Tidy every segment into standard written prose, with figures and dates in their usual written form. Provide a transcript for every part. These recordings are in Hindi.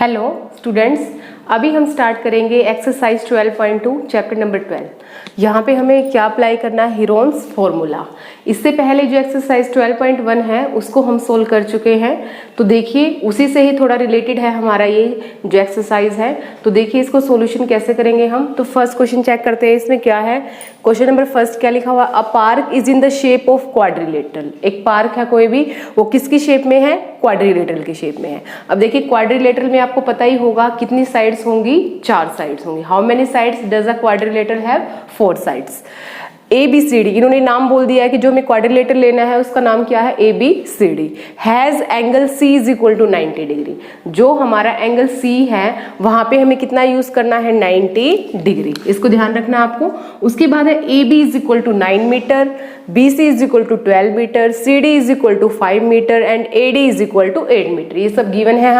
हेलो स्टूडेंट्स, अभी हम स्टार्ट करेंगे एक्सरसाइज 12.2 चैप्टर नंबर 12। यहाँ पे हमें क्या अप्लाई करना है, हीरोन्स फॉर्मूला। इससे पहले जो एक्सरसाइज 12.1 है उसको हम सोल्व कर चुके हैं। तो देखिए उसी से ही थोड़ा रिलेटेड है हमारा ये जो एक्सरसाइज है। तो देखिए इसको सॉल्यूशन कैसे करेंगे हम। तो फर्स्ट क्वेश्चन चेक करते हैं, इसमें क्या है। क्वेश्चन नंबर फर्स्ट क्या लिखा हुआ, a park is in the shape of quadrilateral. एक पार्क है कोई भी, वो किसकी शेप में है, क्वाड्रिलेटरल की शेप में है। अब देखिए क्वाड्रिलेटरल में आपको पता ही होगा कितनी साइड्स होंगी, 4 साइड्स होंगी। How many sides does a quadrilateral have, 4 sides. A B C D, इन्होंने नाम बोल दिया है कि जो हमें क्वाड्रिलेटरल लेना है उसका नाम क्या है, A B C D. Has angle C is equal to 90 degree. जो हमारा एंगल सी है वहां पे हमें कितना यूज करना है, 90 डिग्री। इसको ध्यान रखना आपको। उसके बाद है A B is equal to 9 meter, B C is equal to 12 meter, C D is equal to 5 meter and A D is equal to 8 meter. ये सब गिवन है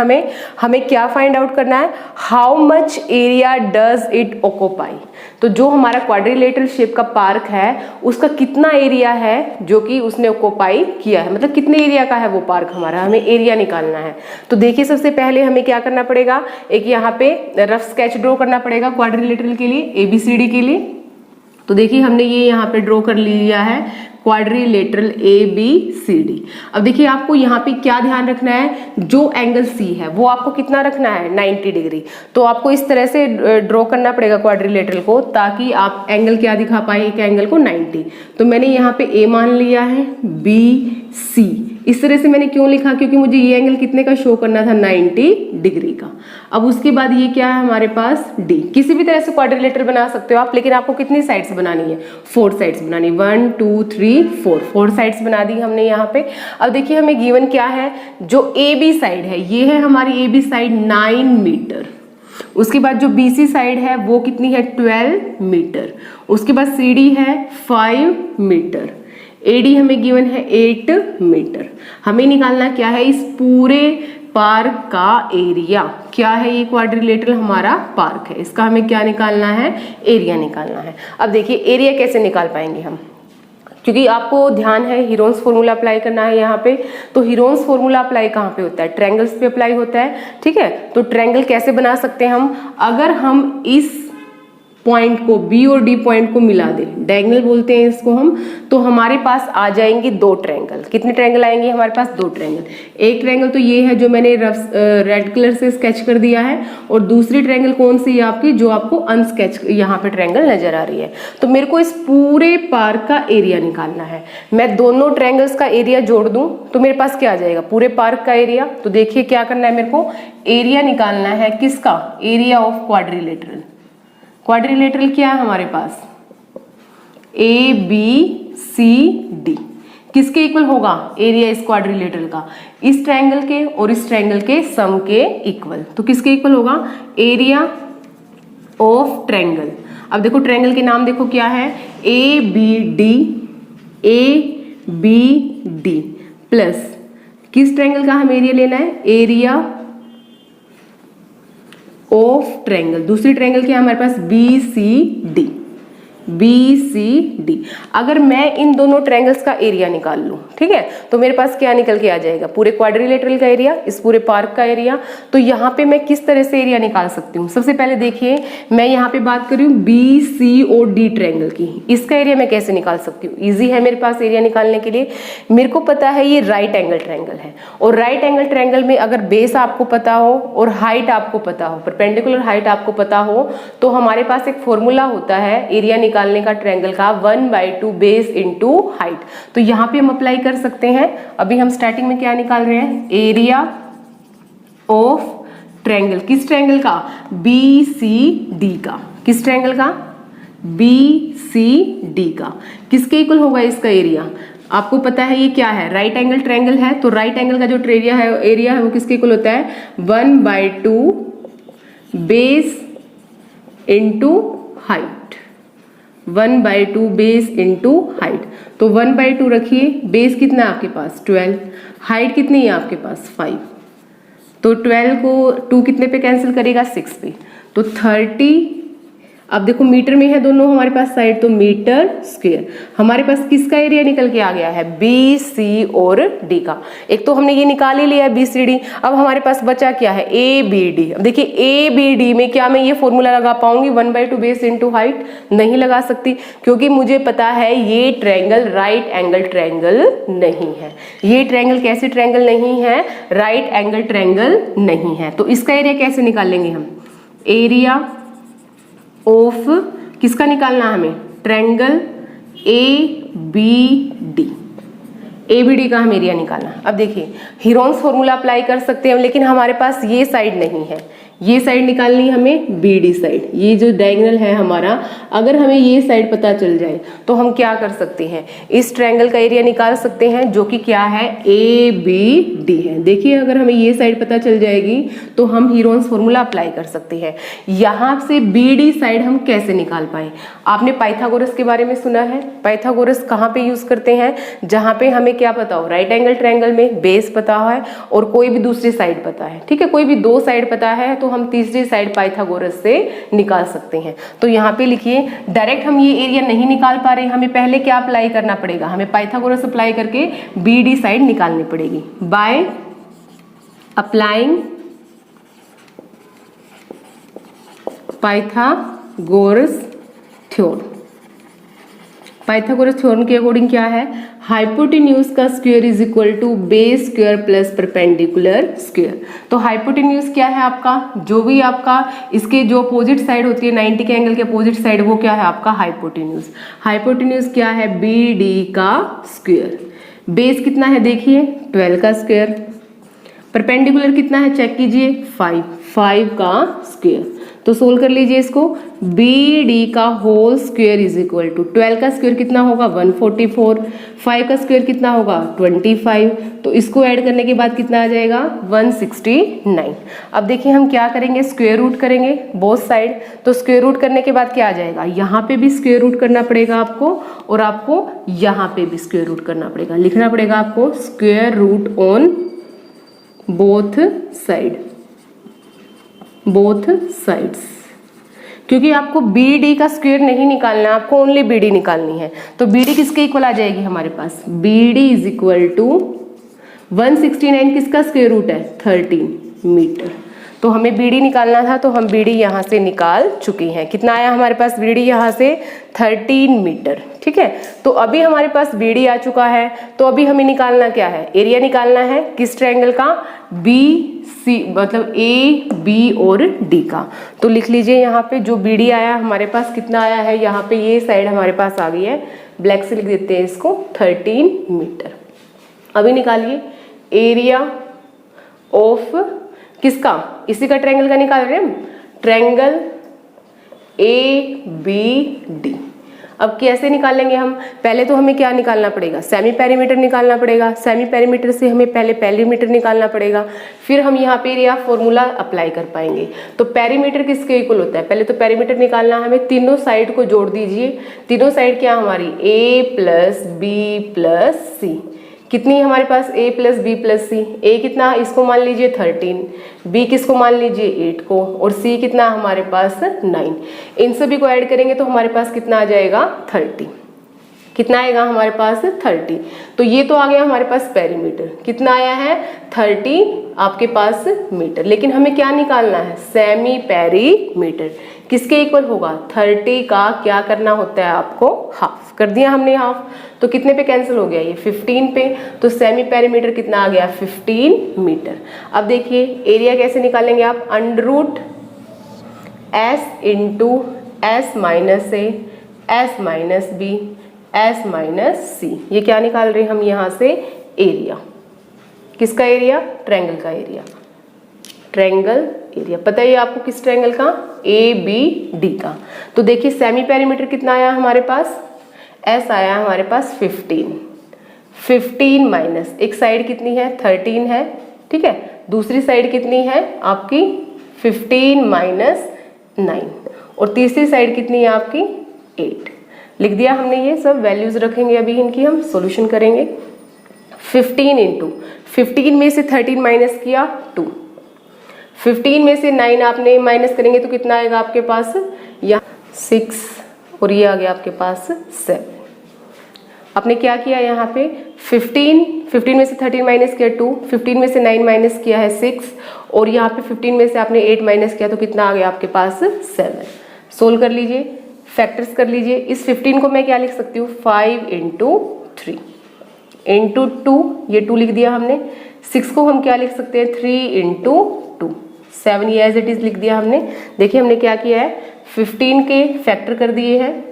हमें क्या फाइंड आउट करना है, how much area does it occupy. तो जो हमारा क्वाड्रिलेटरल शेप का पार्क है उसका कितना एरिया है जो कि उसने ऑक्यूपाई किया है, मतलब कितने एरिया का है वो पार्क हमारा, हमें एरिया निकालना है। तो देखिए सबसे पहले हमें क्या करना पड़ेगा, एक यहाँ पे रफ स्केच ड्रॉ करना पड़ेगा क्वाड्रिलेटरल के लिए, एबीसीडी के लिए। तो देखिए हमने ये यहाँ पे ड्रॉ कर लिया है quadrilateral A B C D. अब देखिए आपको यहाँ पे क्या ध्यान रखना है, जो एंगल सी है वो आपको कितना रखना है, 90 डिग्री। तो आपको इस तरह से ड्रॉ करना पड़ेगा क्वाड्रिलेटरल को, ताकि आप एंगल क्या दिखा पाए, एक एंगल को 90। तो मैंने यहाँ पे ए मान लिया है, बी सी इस तरह से मैंने क्यों लिखा, क्योंकि मुझे ये एंगल कितने का शो करना था, 90 डिग्री का। अब उसके बाद ये क्या है हमारे पास, डी। किसी भी तरह से क्वाड्रिलेटरल बना सकते हो आप, लेकिन आपको कितनी साइड्स बनानी है, 4 साइड्स बनानी, 1 2 3 4 साइड्स बना दी हमने यहाँ पे। अब देखिए हमें गिवन क्या है, जो ए बी साइड है ये है हमारी ए बी साइड 9 मीटर। उसके बाद जो बीसी साइड है वो कितनी है, 12 मीटर। उसके बाद सी डी है 5 मीटर, एडी हमें गिवन है 8 मीटर। हमें निकालना क्या है, इस पूरे पार्क का एरिया। क्या है ये क्वाड्रिलेटरल हमारा पार्क है, इसका हमें क्या निकालना है, एरिया निकालना है। अब देखिए एरिया कैसे निकाल पाएंगे हम, क्योंकि आपको ध्यान है हीरोन्स फॉर्मूला अप्लाई करना है यहाँ पे। तो हीरोन्स फॉर्मूला अप्लाई कहाँ पे होता है, ट्रायंगल्स पे अप्लाई होता है। ठीक है, तो ट्रायंगल कैसे बना सकते हैं हम, अगर हम इस पॉइंट को, बी और डी पॉइंट को मिला दे, डायगोनल बोलते हैं इसको हम, तो हमारे पास आ जाएंगे 2 ट्रायंगल। कितने ट्रायंगल आएंगे हमारे पास, 2 ट्रायंगल। एक ट्रायंगल तो ये है जो मैंने रेड कलर से स्केच कर दिया है, और दूसरी ट्रायंगल कौन सी है आपकी, जो आपको अनस्केच यहाँ पे ट्रायंगल नजर आ रही है। तो मेरे को इस पूरे पार्क का एरिया निकालना है। मैं दोनों ट्रायंगल्स का एरिया जोड़ दूं तो मेरे पास क्या आ जाएगा, पूरे पार्क का एरिया। तो देखिए क्या करना है, मेरे को एरिया निकालना है किसका, एरिया ऑफ क्वाड्रिलेटरल। क्वाड्रिलेटरल क्या है हमारे पास, ए बी सी डी। किसके इक्वल होगा एरिया इस क्वाड्रिलेटरल का, इस ट्रायंगल के और इस ट्रायंगल के सम के इक्वल। तो किसके इक्वल होगा, एरिया ऑफ ट्रायंगल। अब देखो ट्रायंगल के नाम देखो क्या है, A B D, A B D plus किस ट्रायंगल का हमें एरिया लेना है, एरिया ऑफ ट्रायंगल। दूसरी ट्रायंगल क्या है हमारे पास, B C D, B C D. अगर मैं इन दोनों ट्रायंगल्स का एरिया निकाल लूं, ठीक है, तो मेरे पास क्या निकल के आ जाएगा, पूरे क्वाड्रिलेटरल का एरिया, इस पूरे पार्क का एरिया। तो यहाँ पे मैं किस तरह से एरिया निकाल सकती हूँ, सबसे पहले देखिए मैं यहाँ पे बात कर रही हूँ बी सी और डी ट्रायंगल की। इसका एरिया मैं कैसे निकाल सकती हूँ, ईजी है मेरे पास एरिया निकालने के लिए। मेरे को पता है ये राइट एंगल ट्रायंगल है, और राइट एंगल ट्रायंगल में अगर बेस आपको पता हो और हाइट आपको पता हो, परपेंडिकुलर हाइट आपको पता हो, तो हमारे पास एक फॉर्मूला होता है एरिया निकालने का ट्रायंगल का, 1/2 बेस इंटू हाइट। तो यहाँ पे हम अप्लाई कर सकते हैं। अभी हम स्टार्टिंग में क्या निकाल रहे हैं, एरिया ऑफ ट्रायंगल, किस ट्रायंगल का, बी सी डी का। किस ट्रायंगल का, बी सी डी का। किसके इक्वल होगा इसका एरिया, आपको पता है ये क्या है, राइट एंगल ट्रायंगल है। तो राइट एंगल का जो एरिया है वो किसके इक्वल होता है, 1/2 base into height, 1/2 base into height. तो 1/2 रखिए, बेस कितना है आपके पास 12, हाइट कितनी है आपके पास 5। तो 12 को 2 कितने पे कैंसिल करेगा, 6 पे। तो 30 अब देखो मीटर में है दोनों हमारे पास साइड, तो मीटर स्क्वायर। हमारे पास किसका एरिया निकल के आ गया है, बी सी और डी का। एक तो हमने ये निकाल ही लिया है बी सी डी। अब हमारे पास बचा क्या है, ए बी डी। अब देखिए ए बी डी में क्या मैं ये फॉर्मूला लगा पाऊंगी 1/2 बेस इंटू हाइट? नहीं लगा सकती, क्योंकि मुझे पता है ये ट्रायंगल राइट एंगल ट्रायंगल नहीं है। ये ट्रायंगल कैसे ट्रायंगल नहीं है, राइट एंगल ट्रायंगल नहीं है। तो इसका एरिया कैसे निकालेंगे हम, एरिया ऑफ किसका निकालना हमें, triangle A B D. A B D का हम एरिया निकालना। अब देखिए हीरोन्स फॉर्मूला अप्लाई कर सकते हैं, लेकिन हमारे पास ये साइड नहीं है। ये साइड निकालनी हमें बी डी साइड, ये जो डायगोनल है हमारा, अगर हमें ये साइड पता चल जाए तो हम क्या कर सकते हैं, इस ट्रायंगल का एरिया निकाल सकते हैं, जो कि क्या है, ए बी डी है। देखिए अगर हमें ये साइड पता चल जाएगी तो हम हीरोन्स फॉर्मूला अप्लाई कर सकते हैं। यहाँ से बी डी साइड हम कैसे निकाल पाए, आपने पाइथागोरस के बारे में सुना है। पाइथागोरस कहाँ पे यूज करते हैं, जहाँ पे हमें क्या पता हो, राइट एंगल ट्रायंगल में बेस पता है और कोई भी दूसरी साइड पता है, ठीक है, कोई भी दो साइड पता है तो हम तीसरी साइड पाइथागोरस से निकाल सकते हैं। तो यहाँ पे लिखिए, डायरेक्ट हम ये एरिया नहीं निकाल पा रहे, हमें पहले क्या अप्लाई करना पड़ेगा, हमें पाइथागोरस अप्लाई करके बी डी साइड निकालनी पड़ेगी। By applying Pythagoras theorem. Pythagoras theorem के अकॉर्डिंग क्या है, हाइपोटेन्यूज का square is equal to base square plus perpendicular square. तो हाइपोटेन्यूज क्या है आपका, जो भी आपका इसके जो अपोजिट साइड होती है 90 के एंगल के अपोजिट साइड, वो क्या है आपका हाइपोटेन्यूज। हाइपोटेन्यूज क्या है, बी डी का स्क्वायर। बेस कितना है देखिए 12 का स्क्वायर, परपेंडिकुलर कितना है चेक कीजिए 5 का स्क्वायर। तो सोल्व कर लीजिए इसको, बी डी का whole square is equal to 12 का स्क्वायर कितना होगा 144, 5 का स्क्वायर कितना होगा 25, तो इसको ऐड करने के बाद कितना आ जाएगा 169। अब देखिए हम क्या करेंगे, स्क्वायर रूट करेंगे बोथ साइड। तो स्क्वायर रूट करने के बाद क्या आ जाएगा, यहाँ पे भी स्क्वायर रूट करना पड़ेगा आपको और आपको यहाँ पे भी स्क्वायर रूट करना पड़ेगा। लिखना पड़ेगा आपको square root on both sides, क्योंकि आपको बी डी का स्क्वायर नहीं निकालना, आपको ओनली बी डी निकालनी है। तो बी डी किसके इक्वल आ जाएगी हमारे पास, B D is equal to 169 किसका स्क्वायर रूट है 13 मीटर। तो हमें बी डी निकालना था, तो हम बी डी यहाँ से निकाल चुके हैं। कितना आया हमारे पास बी डी यहाँ से 13 मीटर, ठीक है। तो अभी हमारे पास बी डी आ चुका है, तो अभी हमें निकालना क्या है, एरिया निकालना है किस ट्रायंगल का, बी सी मतलब ए बी और डी का। तो लिख लीजिए यहाँ पे जो बी डी आया हमारे पास कितना आया है, यहाँ पे ये साइड हमारे पास आ गई है, ब्लैक से लिख देते हैं इसको 13 मीटर। अभी निकालिए एरिया ऑफ किसका, इसी का ट्रायंगल का निकाल रहे हैं हम, ट्रायंगल ए बी डी। अब कैसे निकालेंगे हम, पहले तो हमें क्या निकालना पड़ेगा, सेमी पेरीमीटर निकालना पड़ेगा। सेमी पेरीमीटर से हमें पहले पेरीमीटर निकालना पड़ेगा, फिर हम यहाँ पे एरिया फॉर्मूला अप्लाई कर पाएंगे। तो पेरीमीटर किसके इक्वल होता है, पहले तो पेरीमीटर निकालना हमें, तीनों साइड को जोड़ दीजिए। तीनों साइड क्या हमारी, ए प्लस बी प्लस सी। कितनी है हमारे पास, a प्लस बी प्लस सी। ए कितना, इसको मान लीजिए 13, b किसको मान लीजिए 8 को, और c कितना हमारे पास 9। इन सभी को ऐड करेंगे तो हमारे पास कितना आ जाएगा 30। कितना आएगा हमारे पास 30। तो ये तो आ गया हमारे पास पेरीमीटर, कितना आया है 30 आपके पास मीटर। लेकिन हमें क्या निकालना है, सेमी पेरीमीटर। किसके इक्वल होगा, 30 का क्या करना होता है आपको, हाफ कर दिया हमने हाफ। तो कितने पे कैंसिल हो गया, ये 15 पे। तो सेमी पेरीमीटर कितना आ गया 15 मीटर। अब देखिए एरिया कैसे निकालेंगे आप, under root s into s minus a s minus b s minus c. ये क्या निकाल रहे हैं हम यहाँ से, एरिया। किसका एरिया, ट्रायंगल का एरिया। ट्रायंगल एरिया पता है आपको किस ट्रायंगल का, ए बी डी का। तो देखिए सेमी पेरीमीटर कितना आया हमारे पास, एस आया हमारे पास 15 माइनस एक साइड कितनी है 13 है, ठीक है, दूसरी साइड कितनी है आपकी 15 माइनस 9, और तीसरी साइड कितनी है आपकी 8। लिख दिया हमने, ये सब वैल्यूज रखेंगे अभी इनकी, हम सॉल्यूशन करेंगे। 15 इंटू 15 में से 13 माइनस किया 2, 15 में से 9 आपने माइनस करेंगे तो कितना आएगा आपके पास, यहाँ 6 और ये आ गया आपके पास 7। आपने क्या किया यहाँ पे 15 में से 13 माइनस किया 2, 15 में से 9 माइनस किया है 6 और यहाँ पे 15 में से आपने 8 माइनस किया तो कितना आ गया आपके पास 7। सोल्व कर लीजिए, फैक्टर्स कर लीजिए। इस 15 को मैं क्या लिख सकती हूँ 5 इंटू 3 इंटू 2, ये 2 लिख दिया हमने। 6 को हम क्या लिख सकते हैं 3 इंटू 2, 7 ये एज इट इज लिख दिया हमने। देखिए हमने क्या किया है 15 के फैक्टर कर दिए हैं,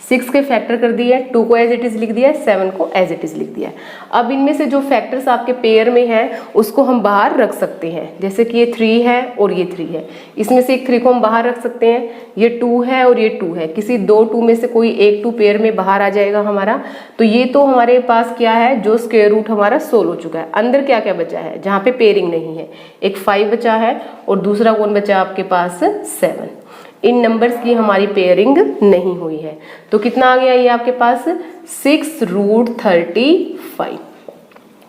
6 के फैक्टर कर दिए है, 2 को एज इट इज लिख दिया है, 7 को एज इट इज लिख दिया है। अब इनमें से जो फैक्टर्स आपके पेयर में हैं उसको हम बाहर रख सकते हैं, जैसे कि ये 3 है और ये 3 है, इसमें से एक 3 को हम बाहर रख सकते हैं, ये 2 है और ये 2 है, किसी 2 में से कोई एक 2 पेयर में बाहर आ जाएगा हमारा। तो ये तो हमारे पास क्या है जो स्क्वायर रूट हमारा सोल्व हो चुका है। अंदर क्या क्या बचा है जहाँ पे पेयरिंग नहीं है, एक 5 बचा है और दूसरा कौन बचा आपके पास 7। इन नंबर्स की हमारी पेयरिंग नहीं हुई है तो कितना आ गया ये आपके पास 6 रूट 35।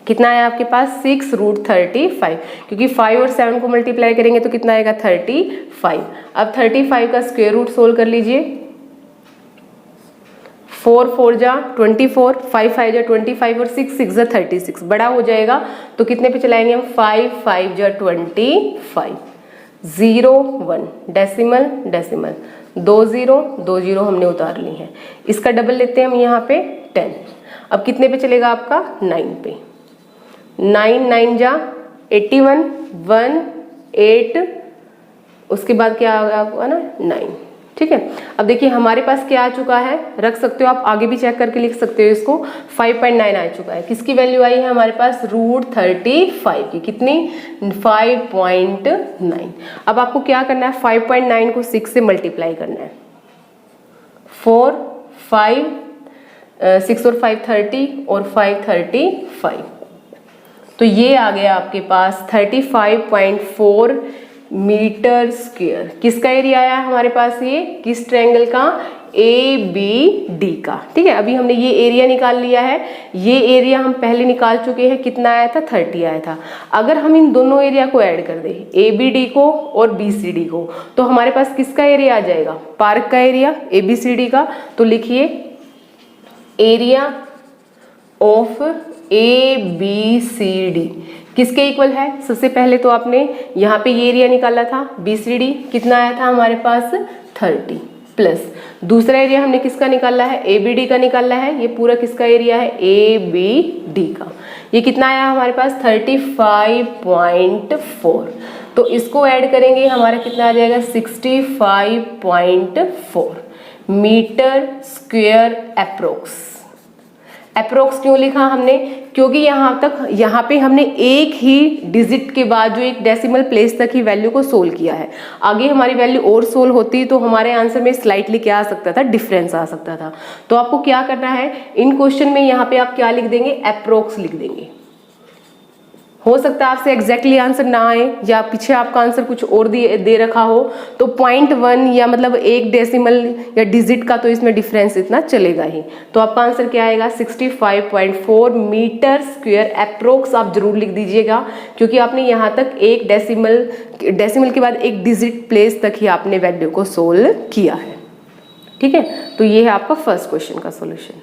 कितना आया आपके पास 6 रूट 35, क्योंकि 5 और 7 को मल्टीप्लाई करेंगे तो कितना आएगा 35। अब 35 का स्क्वायर रूट सोल्व कर लीजिए। 4 4 जा 24, 5 5 जा 25 और 6 6 जा 36, बड़ा हो जाएगा तो कितने पे चलाएंगे हम 5 5 जा 25, 0 1 डेसिमल डेसिमल 2 0 हमने उतार ली है। इसका डबल लेते हैं हम यहाँ पे 10। अब कितने पे चलेगा आपका 9 पे, 9 9 जा 81 1 8, उसके बाद क्या आ गया आपका ना 9। ठीक है, अब देखिए हमारे पास क्या आ चुका है, रख सकते हो आप आगे भी चेक करके लिख सकते हो इसको। 5.9 आ चुका है। किसकी वैल्यू आई है हमारे पास रूट 35 की, कितनी 5.9। अब आपको क्या करना है 5.9 को 6 से मल्टीप्लाई करना है। 4 5 6 और 5 30 और 5 35, तो ये आ गया आपके पास 35.4 मीटर स्क्वायर। किसका एरिया आया हमारे पास, ये किस ट्रायंगल का, ABD का। ठीक है, अभी हमने ये एरिया निकाल लिया है। ये एरिया हम पहले निकाल चुके हैं, कितना आया था 30 आया था। अगर हम इन दोनों एरिया को ऐड कर दें ABD को और BCD को तो हमारे पास किसका एरिया आ जाएगा, पार्क का एरिया ABCD का। तो लिखिए एरिया ऑफ ABCD किसके इक्वल है। सबसे पहले तो आपने यहाँ पे ये एरिया निकाला था BCD, कितना आया था हमारे पास 30, प्लस दूसरा एरिया हमने किसका निकाला है ABD का निकाला है। ये पूरा किसका एरिया है ABD का। ये कितना आया हमारे पास 35.4, तो इसको ऐड करेंगे हमारा कितना आ जाएगा 65.4 मीटर स्क्वायर अप्रोक्स। अप्रोक्स क्यों लिखा हमने, क्योंकि यहाँ पे हमने एक ही डिजिट के बाद जो एक डेसिमल प्लेस तक ही वैल्यू को सोल्व किया है। आगे हमारी वैल्यू और सोल्व होती तो हमारे आंसर में स्लाइटली क्या आ सकता था, डिफरेंस आ सकता था। तो आपको क्या करना है इन क्वेश्चन में, यहाँ पे आप क्या लिख देंगे अप्रोक्स लिख देंगे। हो सकता है आपसे एग्जैक्टली आंसर ना आए या पीछे आपका आंसर कुछ और दे रखा हो, तो 0.1 या मतलब एक डेसिमल या डिजिट का तो इसमें डिफरेंस इतना चलेगा ही। तो आपका आंसर क्या आएगा 65.4 मीटर स्क्वायर अप्रोक्स आप जरूर लिख दीजिएगा, क्योंकि आपने यहाँ तक एक डेसिमल के बाद एक डिजिट प्लेस तक ही आपने वैल्यू को सोल्व किया है। ठीक है, तो ये है आपका फर्स्ट क्वेश्चन का सोल्यूशन।